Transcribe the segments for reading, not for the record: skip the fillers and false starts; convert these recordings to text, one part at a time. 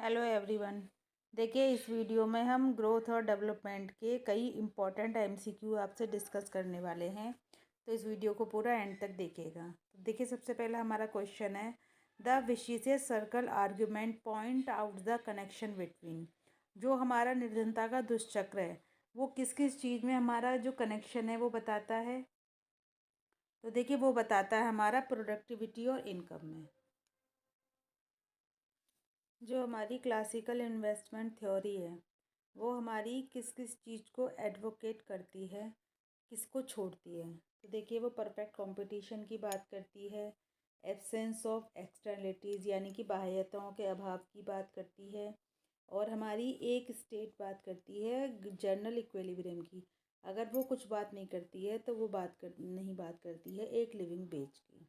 Hello everyone. देखिए, इस video में हम ग्रोथ और डेवलपमेंट के कई इम्पॉर्टेंट एमसीक्यू आपसे डिस्कस करने वाले हैं। तो इस वीडियो को पूरा एंड तक देखिएगा। तो देखिए, सबसे पहला हमारा क्वेश्चन है, the vicious circle argument point out the connection between. जो हमारा निर्धनता का दुष्चक्र है वो किस किस चीज़ में हमारा जो कनेक्शन है वो बताता है। तो देखिए, वो बताता है हमारा प्रोडक्टिविटी और इनकम में। जो हमारी क्लासिकल इन्वेस्टमेंट थ्योरी है वो हमारी किस किस चीज़ को एडवोकेट करती है, किसको छोड़ती है। तो देखिए, वो परफेक्ट कंपटीशन की बात करती है, एब्सेंस ऑफ एक्सटर्नलिटीज़ यानी कि बाह्यताओं के अभाव की बात करती है, और हमारी एक स्टेट बात करती है जनरल इक्विलिब्रियम की। अगर वो कुछ बात नहीं करती है तो वो बात करती है एक लिविंग वेज की।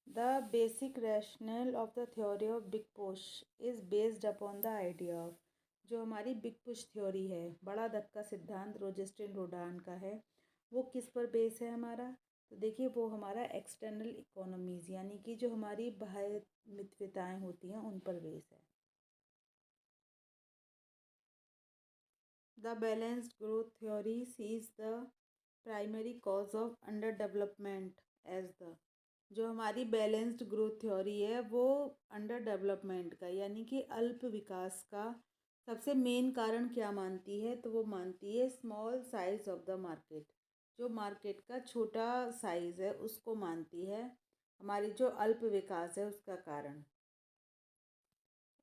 The basic rationale of the theory of big push is based upon the idea of, जो हमारी बिग पुश थ्योरी है, बड़ा धक्का सिद्धांत रोजेस्टिन रोडान का है, वो किस पर बेस है हमारा। तो देखिए, वो हमारा एक्सटर्नल इकोनॉमीज़ यानी कि जो हमारी बाह्य मित्रताएँ होती हैं उन पर बेस है। The balanced growth theory sees the primary cause of under development as the, जो हमारी बैलेंस्ड ग्रोथ थ्योरी है वो अंडर डेवलपमेंट का यानी कि अल्प विकास का सबसे मेन कारण क्या मानती है। तो वो मानती है small size of the market, जो मार्केट का छोटा साइज़ है उसको मानती है हमारी जो अल्प विकास है उसका कारण।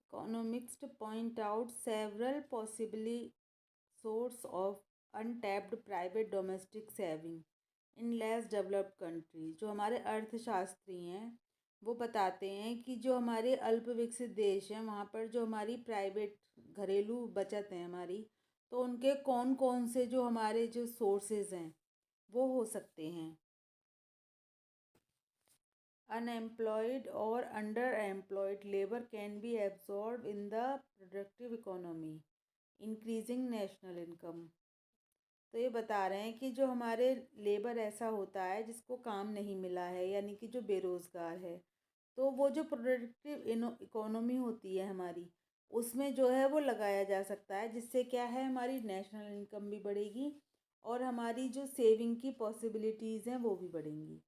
Economics point out several possibly source of untapped private domestic saving in less developed countries. जो हमारे अर्थशास्त्री हैं वो बताते हैं कि जो हमारे अल्प विकसित देश हैं वहाँ पर जो हमारी प्राइवेट घरेलू बचत है हमारी, तो उनके कौन कौन से जो हमारे जो सोर्सेज हैं वो हो सकते हैं। अनएम्प्लॉयड और under employed labour can be absorb in the productive economy increasing national income. तो ये बता रहे हैं कि जो हमारे लेबर ऐसा होता है जिसको काम नहीं मिला है यानी कि जो बेरोज़गार है, तो वो जो प्रोडक्टिव इकोनॉमी होती है हमारी उसमें जो है वो लगाया जा सकता है, जिससे क्या है हमारी नेशनल इनकम भी बढ़ेगी और हमारी जो सेविंग की पॉसिबिलिटीज़ हैं वो भी बढ़ेंगी।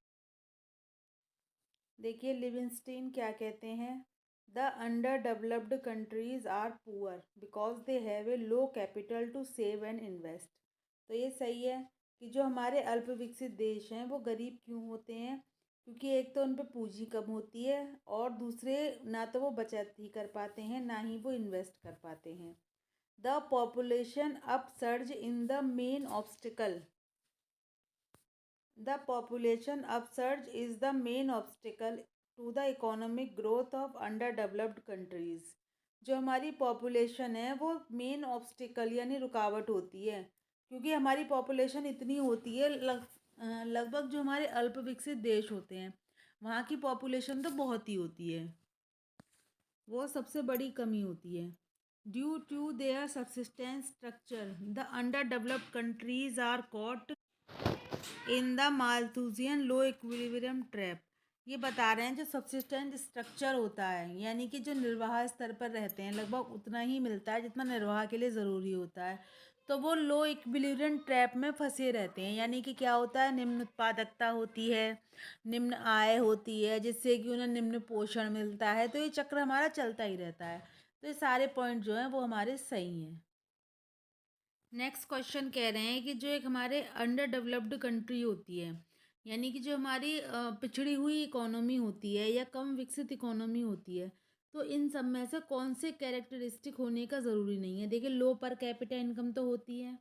देखिए, लिविंगस्टीन क्या कहते हैं, the under developed countries are poor because they have a low capital to save and invest. तो ये सही है कि जो हमारे अल्प विकसित देश हैं वो गरीब क्यों होते हैं, क्योंकि एक तो उन पर पूंजी कम होती है और दूसरे ना तो वो बचत ही कर पाते हैं ना ही वो इन्वेस्ट कर पाते हैं। The population upsurge in the main obstacle, the population upsurge is the main obstacle to the economic growth of underdeveloped countries। जो हमारी पॉपुलेशन है वो मेन ऑब्स्टिकल यानी रुकावट होती है, क्योंकि हमारी पॉपुलेशन इतनी होती है लगभग जो हमारे अल्प विकसित देश होते हैं वहाँ की पॉपुलेशन तो बहुत ही होती है, वो सबसे बड़ी कमी होती है। Due to their subsistence structure the under developed countries are caught in the Malthusian low equilibrium trap. ये बता रहे हैं जो सबसिस्टेंट स्ट्रक्चर होता है यानी कि जो निर्वाह स्तर पर रहते हैं लगभग उतना ही मिलता है जितना निर्वाह के लिए ज़रूरी होता है, तो वो लो इक्विलिब्रियम ट्रैप में फंसे रहते हैं। यानी कि क्या होता है, निम्न उत्पादकता होती है, निम्न आय होती है जिससे कि उन्हें निम्न पोषण मिलता है, तो ये चक्र हमारा चलता ही रहता है। तो ये सारे पॉइंट जो हैं वो हमारे सही हैं। नेक्स्ट क्वेश्चन कह रहे हैं कि जो एक हमारे अंडर डेवलप्ड कंट्री होती है यानी कि जो हमारी पिछड़ी हुई इकोनॉमी होती है या कम विकसित इकोनॉमी होती है, तो इन सब में से कौन से कैरेक्टरिस्टिक होने का ज़रूरी नहीं है। देखिए, लो पर कैपिटा इनकम तो होती है,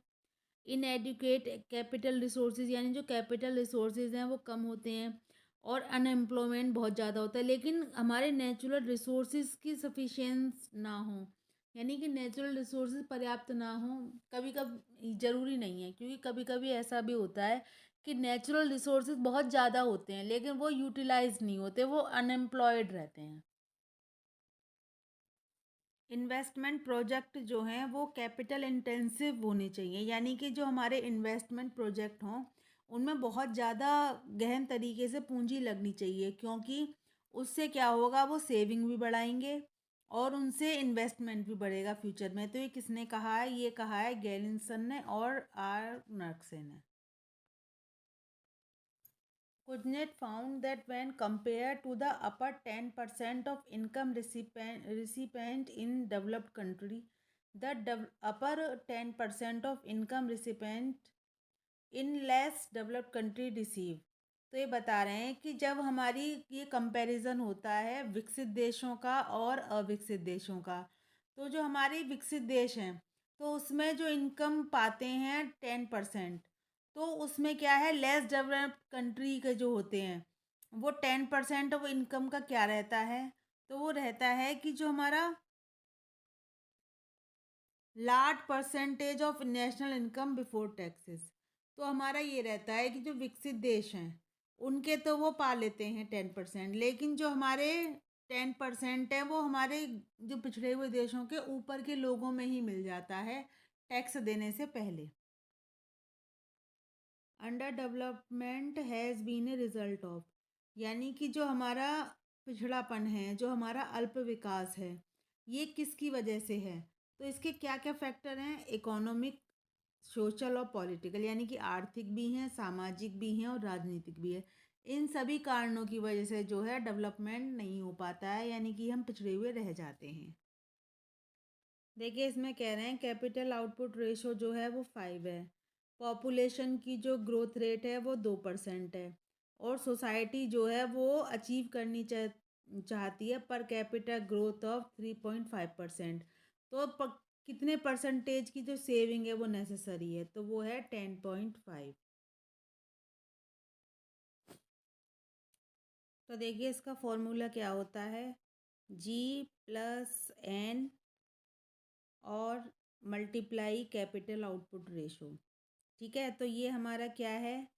इनएडुकेट कैपिटल रिसोर्सेज यानी जो कैपिटल रिसोर्सेज हैं वो कम होते हैं, और अनएम्प्लॉयमेंट बहुत ज़्यादा होता है। लेकिन हमारे नेचुरल रिसोर्सेज की सफिशिएंस ना हो यानी कि नेचुरल रिसोर्सेज पर्याप्त ना हो, कभी कभी ज़रूरी नहीं है, क्योंकि कभी कभी ऐसा भी होता है कि नेचुरल रिसोर्सेज बहुत ज़्यादा होते हैं लेकिन वो यूटिलाइज नहीं होते, वो अनएम्प्लॉयड रहते हैं। इन्वेस्टमेंट प्रोजेक्ट जो हैं वो कैपिटल इंटेंसिव होने चाहिए यानी कि जो हमारे इन्वेस्टमेंट प्रोजेक्ट हों उनमें बहुत ज़्यादा गहन तरीके से पूंजी लगनी चाहिए, क्योंकि उससे क्या होगा, वो सेविंग भी बढ़ाएंगे और उनसे इन्वेस्टमेंट भी बढ़ेगा फ्यूचर में। तो ये किसने कहा है? ये कहा है गैलिसन ने और आर नर्क्से ने। Kuznets found that when compared to the upper 10% of income recipient in developed country, the upper 10% of income recipient in less developed country receive। तो ये बता रहे हैं कि जब हमारी ये कंपैरिजन होता है विकसित देशों का और अविकसित देशों का, तो जो हमारे विकसित देश हैं तो उसमें जो इनकम पाते हैं 10%, तो उसमें क्या है, लेस डेवलप्ड कंट्री के जो होते हैं वो 10% ऑफ इनकम का क्या रहता है? तो वो रहता है कि जो हमारा large percentage of national income before taxes. तो हमारा ये रहता है कि जो विकसित देश हैं उनके तो वो पा लेते हैं 10%, लेकिन जो हमारे 10% है वो हमारे जो पिछड़े हुए देशों के ऊपर के लोगों में ही मिल जाता है टैक्स देने से पहले। Under development has been a result of, यानी कि जो हमारा पिछड़ापन है, जो हमारा अल्प विकास है, ये किसकी वजह से है? तो इसके क्या क्या फैक्टर हैं? इकोनॉमिक, सोशल और पॉलिटिकल, यानी कि आर्थिक भी हैं, सामाजिक भी हैं और राजनीतिक भी है। इन सभी कारणों की वजह से जो है डेवलपमेंट नहीं हो पाता है, यानी कि हम पिछड़े हुए रह जाते हैं। देखिए इसमें कह रहे हैं कैपिटल आउटपुट रेशो जो है वो 5 है, पॉपुलेशन की जो ग्रोथ रेट है वो 2% है, और सोसाइटी जो है वो अचीव करनी चाहती है पर कैपिटल ग्रोथ ऑफ 3.5%। तो कितने परसेंटेज की जो सेविंग है वो नेसेसरी है? तो वो है 10.5। तो देखिए इसका फॉर्मूला क्या होता है, G+N और मल्टीप्लाई कैपिटल आउटपुट रेशो। ठीक है, तो ये हमारा क्या है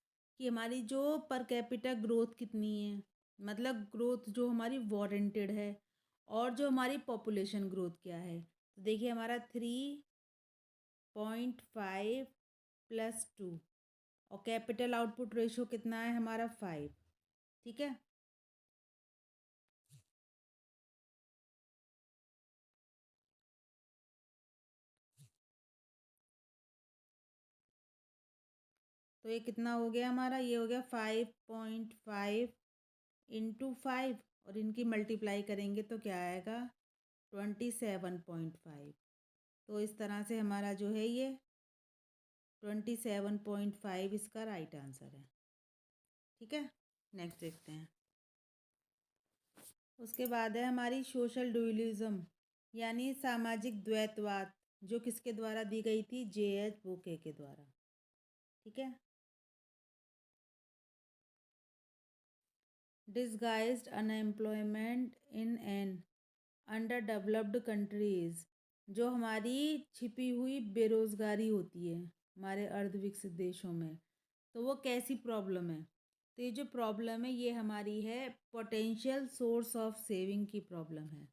कि हमारी जो पर कैपिटा ग्रोथ कितनी है, मतलब ग्रोथ जो हमारी वारंटेड है, और जो हमारी पॉपुलेशन ग्रोथ क्या है। तो देखिए हमारा 3.5 + 2 और कैपिटल आउटपुट रेशो कितना है हमारा 5। ठीक है, तो ये कितना हो गया हमारा, ये हो गया 5.5 × 5 और इनकी मल्टीप्लाई करेंगे तो क्या आएगा 27.5। तो इस तरह से हमारा जो है ये 27.5 इसका राइट आंसर है। ठीक है, नेक्स्ट देखते हैं। उसके बाद है हमारी सोशल ड्यूअलिज्म, यानी सामाजिक द्वैतवाद, जो किसके द्वारा दी गई थी? J.H. बुके के द्वारा। ठीक है, disguised unemployment in an under developed countries, जो हमारी छिपी हुई बेरोज़गारी होती है हमारे अर्धविकसित देशों में, तो वो कैसी प्रॉब्लम है? तो ये जो प्रॉब्लम है ये हमारी है पोटेंशियल सोर्स ऑफ सेविंग की प्रॉब्लम है।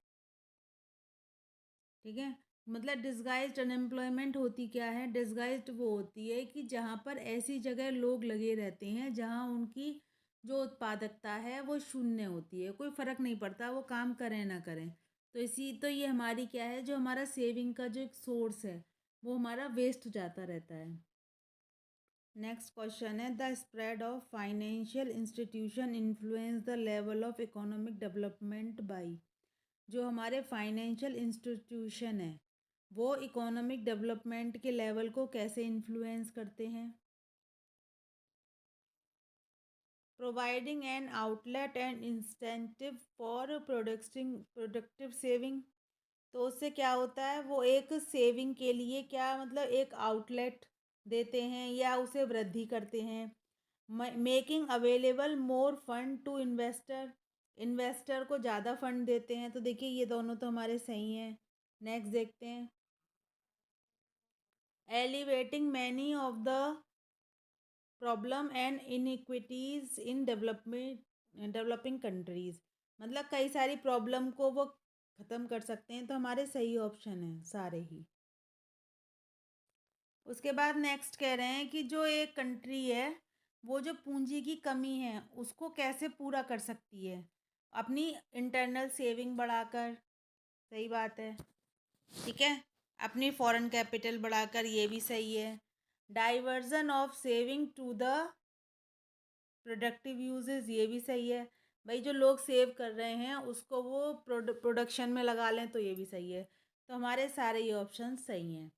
ठीक है, मतलब डिसगाइज्ड अनएम्प्लॉयमेंट होती क्या है? डिसगाइज्ड वो होती है कि जहाँ पर ऐसी जगह लोग लगे रहते हैं जहाँ उनकी जो उत्पादकता है वो शून्य होती है, कोई फ़र्क नहीं पड़ता वो काम करें ना करें। तो ये हमारी क्या है, जो हमारा सेविंग का जो एक सोर्स है वो हमारा वेस्ट जाता रहता है। नेक्स्ट क्वेश्चन है, the spread of financial institution influence the level of economic development by, जो हमारे फाइनेंशियल इंस्टीट्यूशन है वो इकोनॉमिक डेवलपमेंट के लेवल को कैसे इन्फ्लुएंस करते हैं? Providing an outlet and incentive for productive saving. तो उससे क्या होता है, वो एक सेविंग के लिए क्या मतलब एक आउटलेट देते हैं या उसे वृद्धि करते हैं। Making available more fund to investor, investor को ज़्यादा फंड देते हैं। तो देखिए ये दोनों तो हमारे सही हैं। नेक्स्ट देखते हैं, alleviating many of the problem and inequities in developing countries, मतलब कई सारी प्रॉब्लम को वो ख़त्म कर सकते हैं। तो हमारे सही ऑप्शन है सारे ही। उसके बाद नेक्स्ट कह रहे हैं कि जो एक कंट्री है वो जो पूंजी की कमी है उसको कैसे पूरा कर सकती है? अपनी इंटरनल सेविंग बढ़ाकर, सही बात है। ठीक है, अपनी फॉरेन कैपिटल बढ़ाकर, ये भी सही है। Diversion of saving to the productive uses, ये भी सही है। भाई जो लोग सेव कर रहे हैं उसको वो प्रोडक्शन में लगा लें, तो ये भी सही है। तो हमारे सारे ये ऑप्शन सही हैं।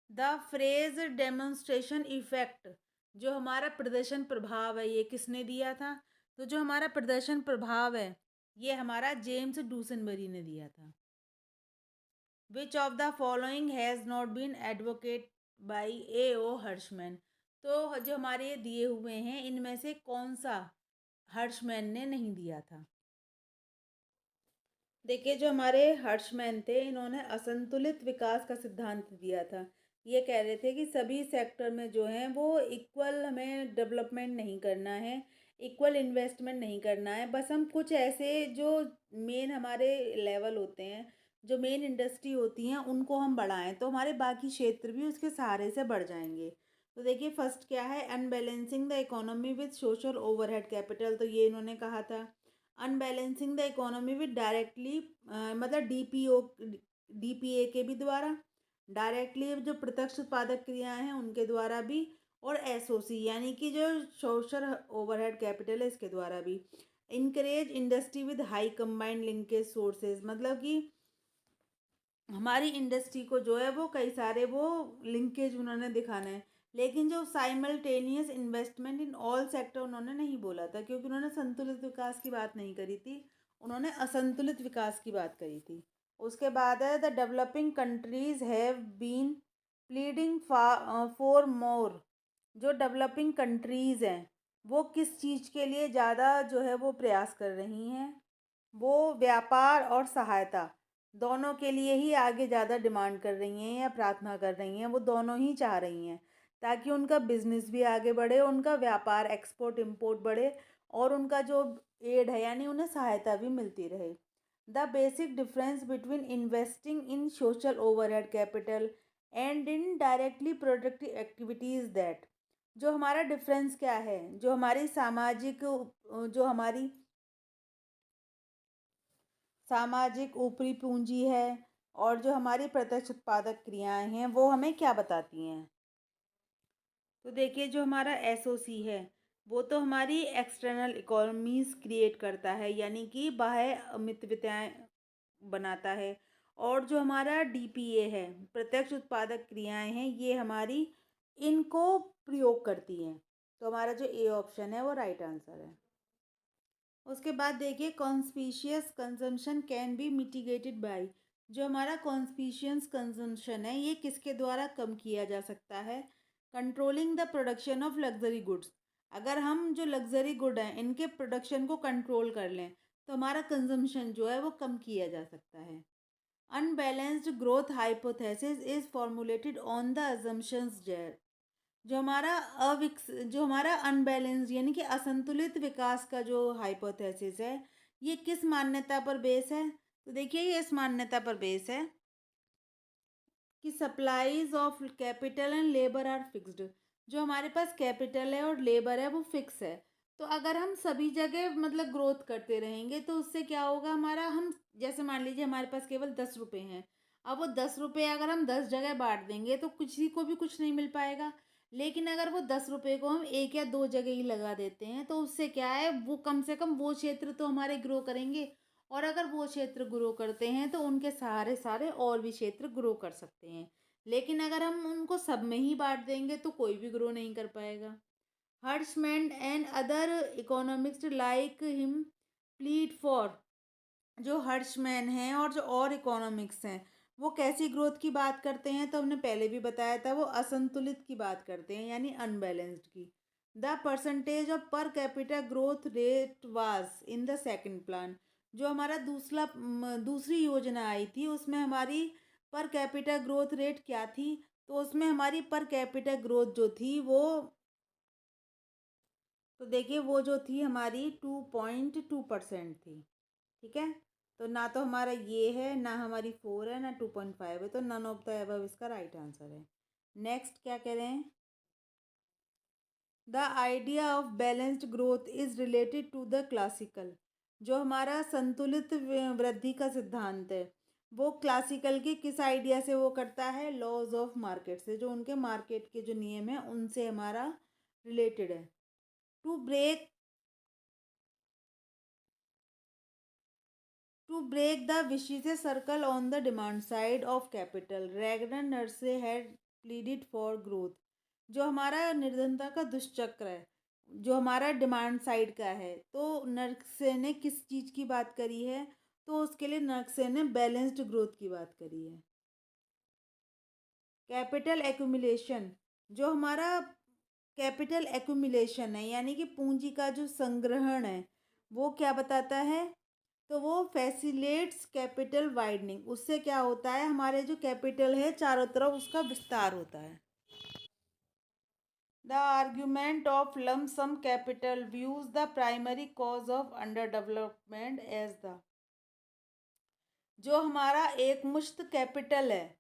द फ्रेज डेमोन्स्ट्रेशन इफेक्ट, जो हमारा प्रदर्शन प्रभाव है, ये किसने दिया था? तो जो हमारा प्रदर्शन प्रभाव है, ये हमारा जेम्स डूसनबरी ने दिया था। Which of the following has not been advocate by A.O. Hirschman, तो जो हमारे ये दिए हुए हैं इनमें से कौन सा हर्षमैन ने नहीं दिया था? देखिए, जो हमारे हर्षमैन थे, इन्होंने असंतुलित विकास का सिद्धांत दिया था। ये कह रहे थे कि सभी सेक्टर में जो है वो इक्वल हमें डेवलपमेंट नहीं करना है, इक्वल इन्वेस्टमेंट नहीं करना है। बस हम कुछ ऐसे जो मेन हमारे लेवल होते हैं, जो मेन इंडस्ट्री होती हैं, उनको हम बढ़ाएं, तो हमारे बाकी क्षेत्र भी उसके सहारे से बढ़ जाएंगे। तो देखिए, फर्स्ट क्या है? Unbalancing the economy with social overhead capital, तो ये इन्होंने कहा था। Unbalancing the economy with directly, मतलब DPA के भी द्वारा, डायरेक्टली जो प्रत्यक्ष उत्पादक क्रियाएं हैं उनके द्वारा भी, और SOC यानी कि जो सोशल ओवरहेड कैपिटल है, इसके द्वारा भी। Encourage industry with high combined linkage sources, मतलब कि हमारी इंडस्ट्री को जो है वो कई सारे वो लिंकेज उन्होंने दिखाना है। लेकिन जो simultaneous investment in all sector उन्होंने नहीं बोला था, क्योंकि उन्होंने संतुलित विकास की बात नहीं करी थी, उन्होंने असंतुलित विकास की बात करी थी। उसके बाद है, the developing countries have been pleading for more, जो डेवलपिंग कंट्रीज़ हैं वो किस चीज़ के लिए ज़्यादा जो है वो प्रयास कर रही हैं? वो व्यापार और सहायता दोनों के लिए ही आगे ज़्यादा डिमांड कर रही हैं या प्रार्थना कर रही हैं। वो दोनों ही चाह रही हैं ताकि उनका बिजनेस भी आगे बढ़े, उनका व्यापार एक्सपोर्ट इंपोर्ट बढ़े, और उनका जो एड है यानी उन्हें सहायता भी मिलती रहे। The basic difference between investing in social overhead capital and in directly productive activities that, जो हमारा डिफरेंस क्या है? जो हमारी जो हमारी सामाजिक ऊपरी पूंजी है और जो हमारी प्रत्यक्ष उत्पादक क्रियाएं हैं, वो हमें क्या बताती हैं? तो देखिए, जो हमारा SOC है वो तो हमारी एक्सटर्नल इकोनॉमीज क्रिएट करता है, यानी कि बाह्य मित्रताएं बनाता है। और जो हमारा DPA है, प्रत्यक्ष उत्पादक क्रियाएं हैं, ये हमारी इनको प्रयोग करती हैं। तो हमारा जो A ऑप्शन है वो राइट आंसर है। उसके बाद देखिए, conspicuous consumption can be mitigated by, जो हमारा कॉन्स्पिशियस कंजम्पशन है ये किसके द्वारा कम किया जा सकता है? Controlling the production of luxury goods, अगर हम जो लग्जरी गुड हैं इनके प्रोडक्शन को कंट्रोल कर लें तो हमारा कंजम्पशन जो है वो कम किया जा सकता है। Unbalanced growth hypothesis is formulated on the assumptions जो हमारा अनबैलेंस यानी कि असंतुलित विकास का जो हाइपोथेसिस है, ये किस मान्यता पर बेस है? तो देखिए, ये इस मान्यता पर बेस है कि supplies of capital and labour are fixed, जो हमारे पास कैपिटल है और लेबर है वो फिक्स है। तो अगर हम सभी जगह मतलब ग्रोथ करते रहेंगे तो उससे क्या होगा? हमारा हम जैसे मान लीजिए हमारे पास केवल 10 रुपये हैं, अब वो 10 रुपये अगर हम 10 जगह बांट देंगे तो किसी को भी कुछ नहीं मिल पाएगा। लेकिन अगर वो 10 रुपये को हम एक या दो जगह ही लगा देते हैं तो उससे क्या है, वो कम से कम वो क्षेत्र तो हमारे ग्रो करेंगे, और अगर वो क्षेत्र ग्रो करते हैं तो उनके सहारे सारे और भी क्षेत्र ग्रो कर सकते हैं। लेकिन अगर हम उनको सब में ही बांट देंगे तो कोई भी ग्रो नहीं कर पाएगा। Hirschman and other economics like him plead for, जो हर्षमैन हैं और जो और इकोनॉमिक्स हैं वो कैसी ग्रोथ की बात करते हैं? तो हमने पहले भी बताया था, वो असंतुलित की बात करते हैं यानी अनबैलेंस्ड की। The percentage of per capita growth rate was in the second plan, जो हमारा दूसरी योजना आई थी उसमें हमारी पर कैपिटा ग्रोथ रेट क्या थी? तो उसमें हमारी पर कैपिटा ग्रोथ जो थी वो, तो देखिए वो जो थी हमारी 2.2% थी। ठीक है, तो ना तो हमारा ये है, ना हमारी 4 है, ना 2.5 है, तो नन ऑफ द अबव इसका राइट आंसर है। नेक्स्ट क्या कह रहे हैं? The idea of balanced growth is related to the classical, जो हमारा संतुलित वृद्धि का सिद्धांत है वो क्लासिकल के किस आइडिया से वो करता है? लॉज ऑफ मार्केट से, जो उनके मार्केट के जो नियम है उनसे हमारा रिलेटेड है। To break to break the vicious circle on the demand side of capital, Ragnar Nurkse had pleaded for growth. जो हमारा निर्धनता का दुष्चक्र है, जो हमारा डिमांड साइड का है, तो नर्से ने किस चीज़ की बात करी है? तो उसके लिए नर्से ने बैलेंस्ड ग्रोथ की बात करी है। कैपिटल एक्यूमुलेशन, जो हमारा कैपिटल एक्यूमुलेशन है यानी कि पूंजी का जो संग्रहण है, वो क्या बताता है? तो वो फैसिलेट्स कैपिटल वाइडनिंग, उससे क्या होता है? हमारे जो कैपिटल है चारों तरफ उसका विस्तार होता है। The argument of lump sum capital views the primary cause of under development as the, जो हमारा एक मुश्त कैपिटल है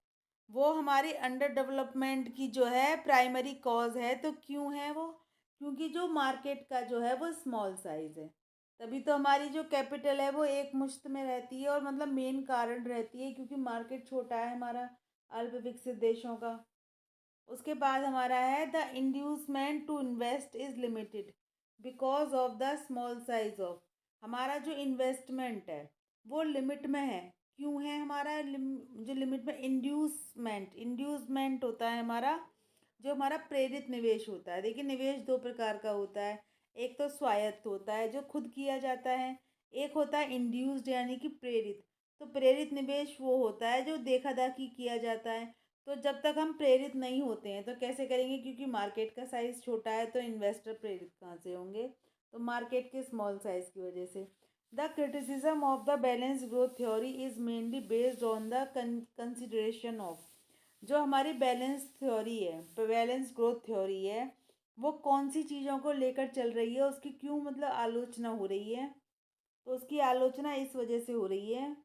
वो हमारी अंडर डेवलपमेंट की जो है प्राइमरी कॉज है। तो क्यों है वो? क्योंकि जो मार्केट का जो है वो स्मॉल साइज है, तभी तो हमारी जो कैपिटल है वो एक मुश्त में रहती है, और मतलब मेन कारण रहती है क्योंकि मार्केट छोटा है हमारा अल्प विकसित देशों का। उसके बाद हमारा है the inducement to invest is limited because of the small size of, हमारा जो इन्वेस्टमेंट है वो लिमिट में है। क्यों है हमारा जो लिमिट में? इंड्यूसमेंट होता है हमारा, जो हमारा प्रेरित निवेश होता है। देखिए निवेश दो प्रकार का होता है, एक तो स्वायत्त होता है जो खुद किया जाता है, एक होता है इंड्यूस्ड यानी कि प्रेरित। तो प्रेरित निवेश वो होता है जो देखा दाखी किया जाता है। तो जब तक हम प्रेरित नहीं होते हैं तो कैसे करेंगे? क्योंकि मार्केट का साइज छोटा है तो इन्वेस्टर प्रेरित कहाँ से होंगे? तो मार्केट के स्मॉल साइज की वजह से। The criticism of the balance growth theory is mainly based on the consideration of, जो हमारी बैलेंस ग्रोथ थ्योरी है वो कौन सी चीज़ों को लेकर चल रही है, उसकी क्यों मतलब आलोचना हो रही है? तो उसकी आलोचना इस वजह से हो रही है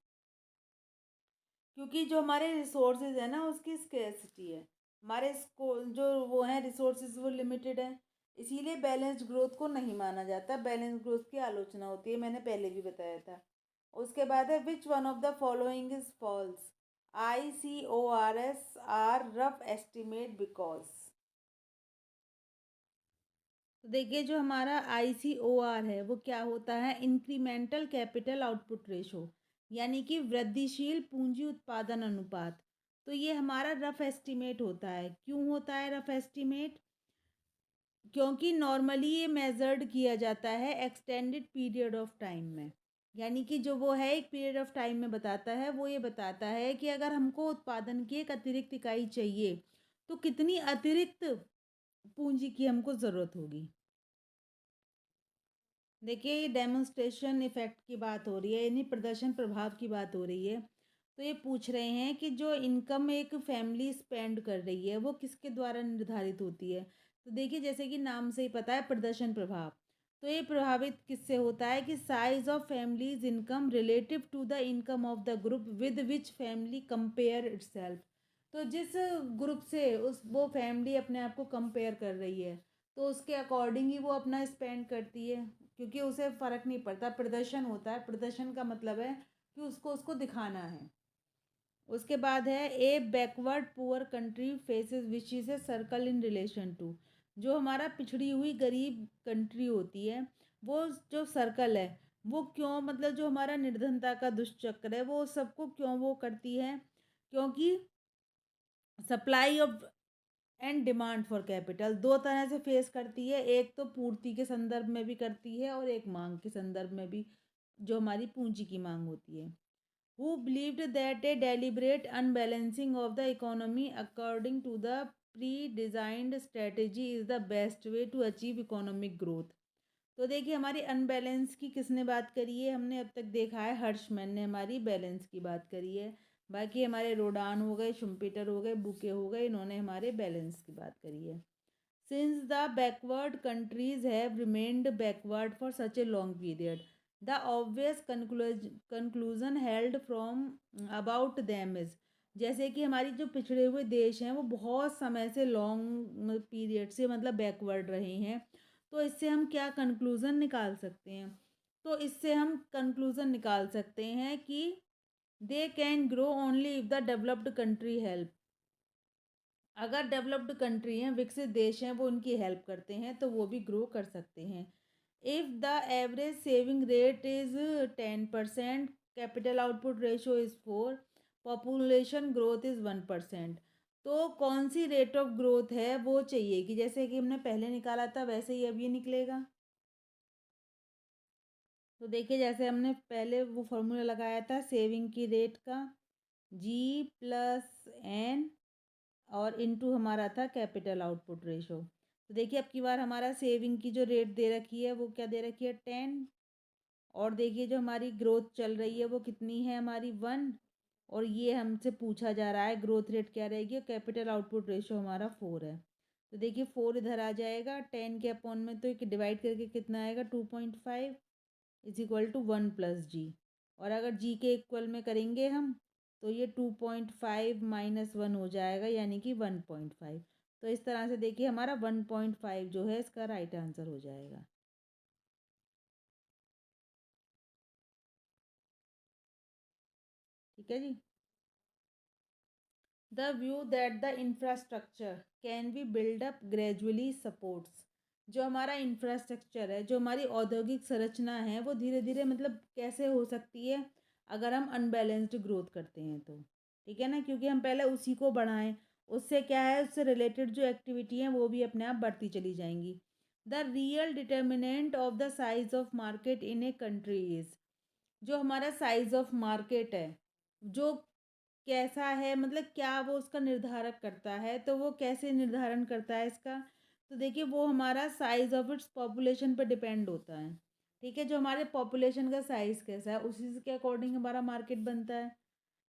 क्योंकि जो हमारे रिसोर्सेज है ना उसकी स्केर्सिटी है, हमारे इसको जो वो हैं रिसोर्सेज वो लिमिटेड है, इसीलिए बैलेंस्ड ग्रोथ को नहीं माना जाता। बैलेंस ग्रोथ की आलोचना होती है, मैंने पहले भी बताया था। उसके बाद है which one of the following is false? ICORs are rough estimate because, तो देखिए जो हमारा ICOR है वो क्या होता है? इंक्रीमेंटल कैपिटल आउटपुट रेशो, यानी कि वृद्धिशील पूंजी उत्पादन अनुपात। तो ये हमारा रफ एस्टिमेट होता है। क्यों होता है रफ एस्टिमेट? क्योंकि नॉर्मली ये मेजर्ड किया जाता है एक्सटेंडेड पीरियड ऑफ टाइम में, यानी कि जो वो है एक पीरियड ऑफ टाइम में बताता है। वो ये बताता है कि अगर हमको उत्पादन की एक अतिरिक्त इकाई चाहिए तो कितनी अतिरिक्त पूंजी की हमको ज़रूरत होगी। देखिए ये डेमोन्स्ट्रेशन इफ़ेक्ट की बात हो रही है, यानी प्रदर्शन प्रभाव की बात हो रही है। तो ये पूछ रहे हैं कि जो इनकम एक फैमिली स्पेंड कर रही है वो किसके द्वारा निर्धारित होती है? तो देखिए जैसे कि नाम से ही पता है प्रदर्शन प्रभाव, तो ये प्रभावित किससे होता है कि size of families income relative to the income of the group with which family compare itself. तो जिस ग्रुप से उस वो फैमिली अपने आप को कंपेयर कर रही है तो उसके अकॉर्डिंग ही वो अपना स्पेंड करती है, क्योंकि उसे फ़र्क नहीं पड़ता। प्रदर्शन होता है, प्रदर्शन का मतलब है कि उसको उसको दिखाना है। उसके बाद है a backward poor country faces which is a circle in relation to, जो हमारा पिछड़ी हुई गरीब कंट्री होती है वो जो सर्कल है वो क्यों, मतलब जो हमारा निर्धनता का दुष्चक्र है वो सबको क्यों वो करती है? क्योंकि supply of and demand for capital दो तरह से फेस करती है, एक तो पूर्ति के संदर्भ में भी करती है और एक मांग के संदर्भ में भी, जो हमारी पूंजी की मांग होती है। Who believed that a deliberate unbalancing of the economy according to the pre designed strategy is the best way to achieve economic growth. तो देखिए हमारी अनबैलेंस की किसने बात करी है? हमने अब तक देखा है हर्षमैन ने हमारी बैलेंस की बात करी है। बाकी हमारे रोडान हो गए, शुम्पीटर हो गए, बुके हो गए, इन्होंने हमारे बैलेंस की बात करी है। Since the backward countries have remained backward for such a long period, the obvious conclusion held from about them is, जैसे कि हमारी जो पिछड़े हुए देश हैं वो बहुत समय से लॉन्ग पीरियड से मतलब बैकवर्ड रहे हैं, तो इससे हम क्या कंक्लूज़न निकाल सकते हैं? तो इससे हम कंक्लूज़न निकाल सकते हैं कि they can grow only if the developed country help. अगर डेवलप्ड कंट्री हैं, विकसित देश हैं, वो उनकी हेल्प करते हैं तो वो भी ग्रो कर सकते हैं। If the average saving rate is 10%, capital output ratio is 4, population growth is 1%। तो कौन सी रेट ऑफ ग्रोथ है वो चाहिए कि जैसे कि हमने पहले निकाला था वैसे ही अब ये निकलेगा। तो देखिए जैसे हमने पहले वो फॉर्मूला लगाया था सेविंग की रेट का, G+N और इनटू हमारा था कैपिटल आउटपुट रेशो। तो देखिए अब की बार हमारा सेविंग की जो रेट दे रखी है वो क्या दे रखी है 10, और देखिए जो हमारी ग्रोथ चल रही है वो कितनी है हमारी 1, और ये हमसे पूछा जा रहा है ग्रोथ रेट क्या रहेगी, कैपिटल आउटपुट रेशो हमारा 4 है। तो देखिए 4 इधर आ जाएगा 10 के अपॉन में, तो एक डिवाइड करके कितना आएगा 2.5 इज इक्वल टू 1+G। और अगर जी के इक्वल में करेंगे हम तो ये 2.5 -1 हो जाएगा यानी कि 1.5। तो इस तरह से देखिए हमारा 1.5 जो है इसका राइट आंसर हो जाएगा। ठीक है जी। The view that the infrastructure can be build up gradually supports. जो हमारा इंफ्रास्ट्रक्चर है, जो हमारी औद्योगिक संरचना है, वो धीरे धीरे मतलब कैसे हो सकती है अगर हम अनबैलेंस्ड ग्रोथ करते हैं तो। ठीक है ना, क्योंकि हम पहले उसी को बढ़ाएं, उससे क्या है, उससे रिलेटेड जो एक्टिविटी हैं वो भी अपने आप बढ़ती चली जाएंगी। The real determinant of the size of market in a country is. जो हमारा साइज ऑफ मार्केट है, जो कैसा है, मतलब क्या वो उसका निर्धारक करता है, तो वो कैसे निर्धारण करता है इसका, तो देखिए वो हमारा साइज ऑफ इट्स पॉपुलेशन पर डिपेंड होता है। ठीक है, जो हमारे पॉपुलेशन का साइज कैसा है उसी के अकॉर्डिंग हमारा मार्केट बनता है।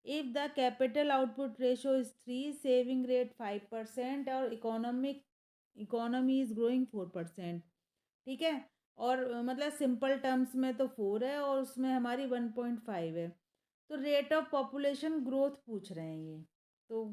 If the capital output ratio is 3, saving rate 5% और इकोनॉमी इज ग्रोइंग 4%। ठीक है, और मतलब सिंपल टर्म्स में तो 4 है और उसमें हमारी 1.5 है। तो रेट ऑफ पॉपुलेशन ग्रोथ पूछ रहे हैं ये। तो